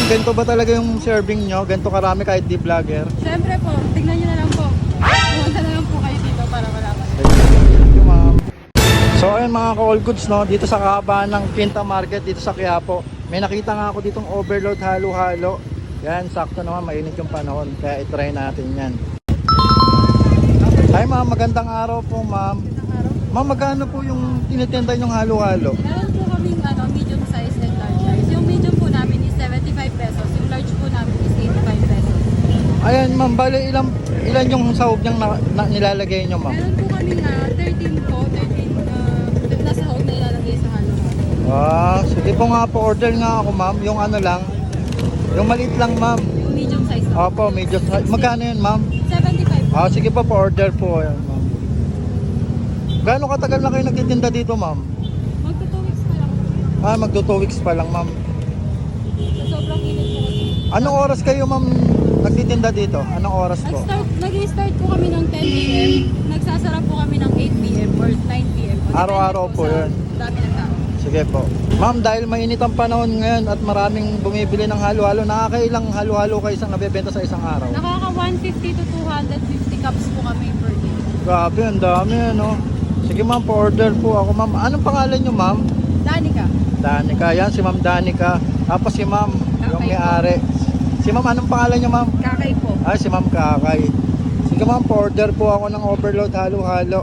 ganito ba talaga yung serving nyo? Ganito karami kahit di vlogger? Siyempre po, tignan nyo na lang po. Pumunta na lang po kayo dito para malaman. Thank you, ma'am. So ayun mga ka-all goods, no, dito sa kahabaan ng Quinta Market dito sa Quiapo, may nakita nga ako ditong overload halo-halo. Yan, sakto naman, mainit yung panahon, kaya itry natin yan. Hi ma'am, magandang araw po ma'am. Ma'am, magkano po yung tinitinda yung halo-halo? Meron po kaming medium size and large size. Yung medium po namin is 75 pesos. Yung large po namin is 85 pesos. Ayan ma'am, bale ilan yung sahog niyang nilalagay nyo ma'am? Meron po kaming 13 po, 13 na sahog na ilalagay sa halo-halo. Sige po nga po, order nga ako ma'am. Yung ano lang, yung maliit lang ma'am. Yung medium size na. Opo, medium size. Magkano yun ma'am? 75 po. Sige po, order po. Ayan ma'am. Gaano katagal na kayo nagtitinda dito ma'am? Magto 2 weeks pa lang. Magto 2 weeks pa lang ma'am. Sobrang init po kasi. Anong oras kayo ma'am nagtitinda dito? Anong oras po? Nag-start po kami ng 10 a.m. Nagsasara po kami ng 8 p.m. or 9 p.m. Araw-araw po yun. Dami ng tao. Sige po. Ma'am, dahil mainit ang panahon ngayon at maraming bumibili ng halo-halo, nakakailang halo-halo kayo isang nabebenta sa isang araw? Nakaka 150 to 250 cups po kami per day. Grabe, ang dami ano. Sige ma'am, order po ako ma'am. Anong pangalan nyo ma'am? Danica. Danica, yan si ma'am Danica. Tapos si ma'am, yung may-ari. Si ma'am, anong pangalan nyo ma'am? Kakay po. Si ma'am Kakay. Sige ma'am, order po ako ng overload halo-halo.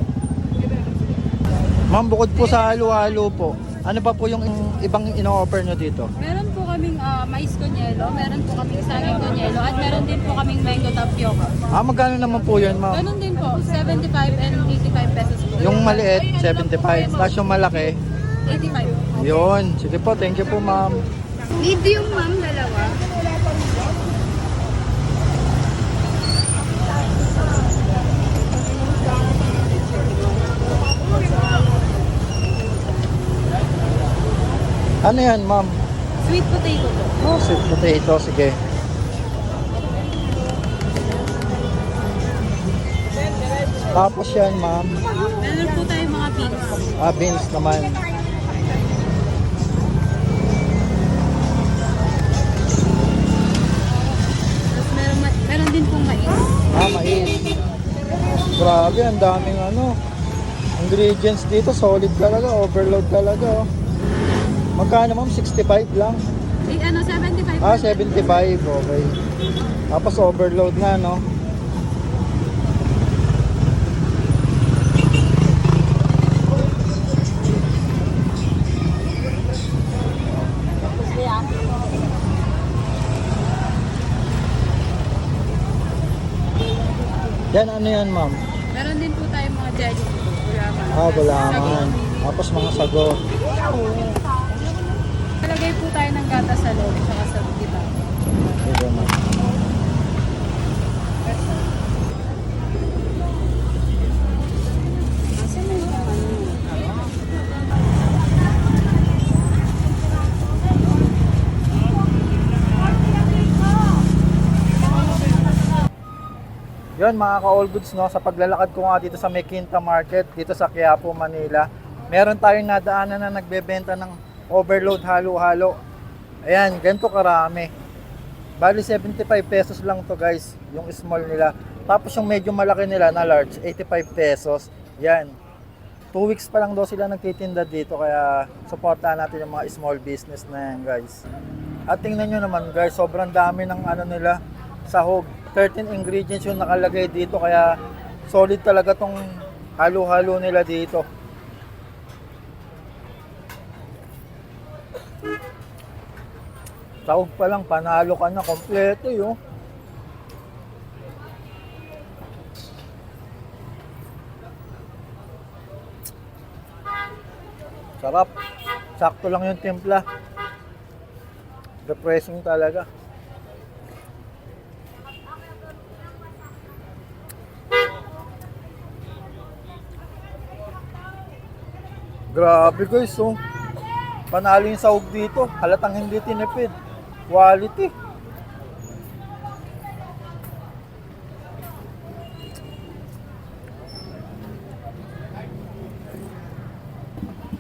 Ma'am, bukod po sa halo-halo po, ano pa po yung ibang ino-offer nyo dito? Meron po kaming mais con yelo, meron po kaming saging con yelo, at meron din po kaming mango tapioca. Magkano naman po yun ma'am? Ganun din po, 75 and 85 pesos po. Yung maliit, 75. Tapos yung malaki, 85. yun. Sige po, thank you po ma'am. Medium ma'am, dalawa. Ano yan ma'am? Sweet potato po. Sweet potato, sige. Tapos yan ma'am. Meron po tayong mga beans. Beans naman. Tapos meron din pong mais. Mais. Grabe, ang daming ingredients dito. Solid talaga, overload talaga. Magkano ma'am? 65 lang. 75. 75, okay. Tapos overload na, no? Yan, ano yan ma'am? Meron din po tayong mga jelly po. Gulaman. Gulaman. Tapos mga sago. Talagay po tayo ng gata sa loob at sa gitna. Sige ma'am. Yun mga ka-all goods, no, sa paglalakad ko nga dito sa Quinta Market, dito sa Quiapo, Manila, meron tayong nadaanan na nagbebenta ng overload halo-halo. Ayan, ganito karami. Bali 75 pesos lang to guys, yung small nila. Tapos yung medyo malaki nila na large, 85 pesos. Yan. 2 weeks pa lang daw sila nagtitinda dito, kaya supportahan natin yung mga small business na yan guys. At tingnan nyo naman guys, sobrang dami ng nila, sahog. 13 ingredients yung nakalagay dito, kaya solid talaga tong halo-halo nila dito. Sahog pa lang, panalo ka na, kompleto yun. Sarap. Sakto lang yung timpla. Refreshing talaga. Grabe guys, panalo yung sahog dito. Halatang hindi tinipid. Quality.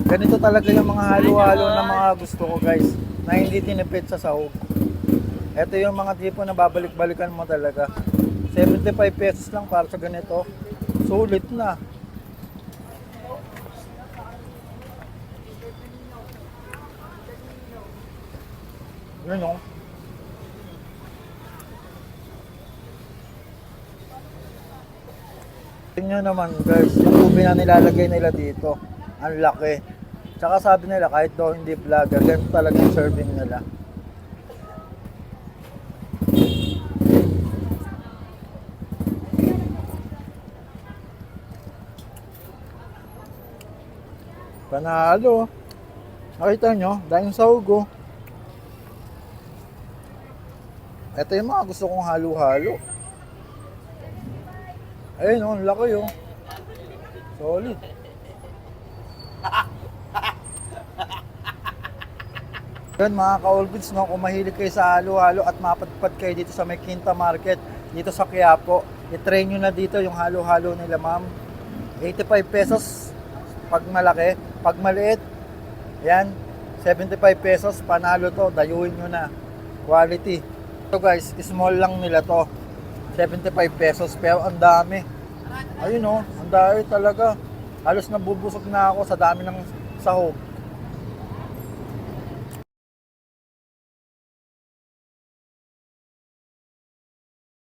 Ganito talaga yung mga halo-halo na mga gusto ko guys, na hindi tinipid sa sahog. Ito yung mga tipo na babalik-balikan mo talaga. 75 pesos lang para sa ganito. Sulit na. Yun o. Tingnan naman guys, yung ube na nilalagay nila dito. Ang laki. Tsaka sabi nila kahit daw hindi vlogger, ganito talaga yung serving nila. Panalo. Nakita nyo, dahil sa ugo. Ito yung mga gusto kong halo-halo. Ayun oh, ang laki oh. Solid. Yan mga ka-all goods, no? Kung mahilig kayo sa halo-halo at mapadpad kayo dito sa May Quinta Market, dito sa Quiapo, i-try nyo na dito yung halo-halo nila ma'am. 85 pesos pag malaki. Pag maliit, yan, 75 pesos. Panalo to, dayuhin nyo na. Quality. So guys, small lang nila to. 75 pesos, pero ang dami. Ayun oh, ang dami talaga. Halos nabubusog na ako sa dami ng sahog.